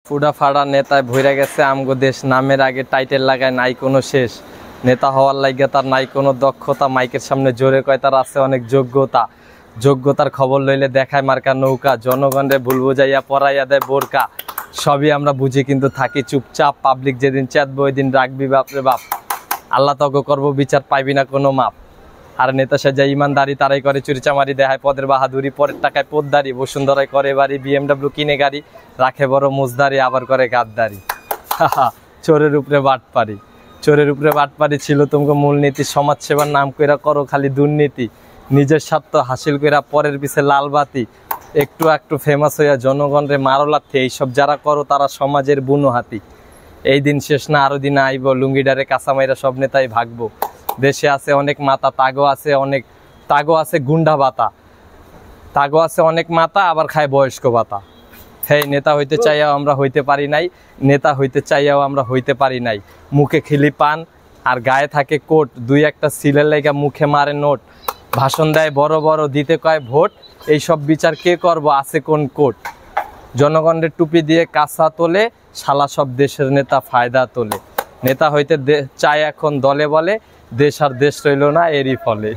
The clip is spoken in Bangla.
ফুডা ফাড়া নেতায় ভইরা গেছে আমগো দেশ, নামের আগে টাইটেল লাগায় নাই কোনো শেষ। নেতা হওয়ার লাগিয়া তার নাই কোনো দক্ষতা, মাইকের সামনে জোরে কয় তার আছে অনেক যোগ্যতা। যোগ্যতার খবর লইলে দেখায় মার্কা নৌকা, জনগণরে ভুল বুঝাইয়া পড়াইয়া দেয় বোরকা। সবই আমরা বুঝি কিন্তু থাকি চুপচাপ, পাবলিক যেদিন চেতবো ওই দিন রাখবি বাপরে বাপ। আল্লাহ তকে করব বিচার, পাইবি না কোনো মাপ। আর নেতা সাজা ইমানদারি, তারাই করে চুরিচামারি, দেখায় পদের বাহাদুরি, পরের টাকায় পদদারি। বসুন্ধরায় করে বাড়ি, বিএমডাব্লিউ কিনে গাড়ি, রাখে বড় মুজদারি, আবার করে গাদ্দারি। চোরের উপরে বাটপারি, চোরের উপরে বাটপারি ছিল তোমাকে মূলনীতি। সমাজসেবার নাম কইরা করো খালি দুর্নীতি, নিজের স্বার্থ হাসিল কইরা পরের পিছে লাল বাতি। একটু একটু ফেমাস হইয়া জনগণরে মারো লাথি, এইসব যারা করো তারা সমাজের বুনো হাতি। এই দিন শেষ না আরো দিন আইব, লুঙ্গিডারে কাঁচামাইরা সব নেতাই ভাগবো। দেশে আছে অনেক মাতা, তাগো আছে গুন্ডা বাতা, তাগো আছে অনেক মাতা, আবার খায় বয়স্ক ভাতা। হ্যাঁ, নেতা হইতে চাইয়াও আমরা হইতে পারি নাই, নেতা হইতে চাইয়াও আমরা হইতে পারি নাই। মুখে খিলি পান আর গায়ে থাকে কোট, দুই একটা সিলের লাইগা মুখে মারে নোট। ভাষণ দেয় বড় বড়, দিতে কয় ভোট, এইসব বিচার কে করব, আছে কোন কোট। জনগণের টুপি দিয়ে কাঁচা তোলে, শালা সব দেশের নেতা ফায়দা তোলে। নেতা হইতে চায় এখন দলে বলে, দেশ আর দেশ রইল না এরই ফলে।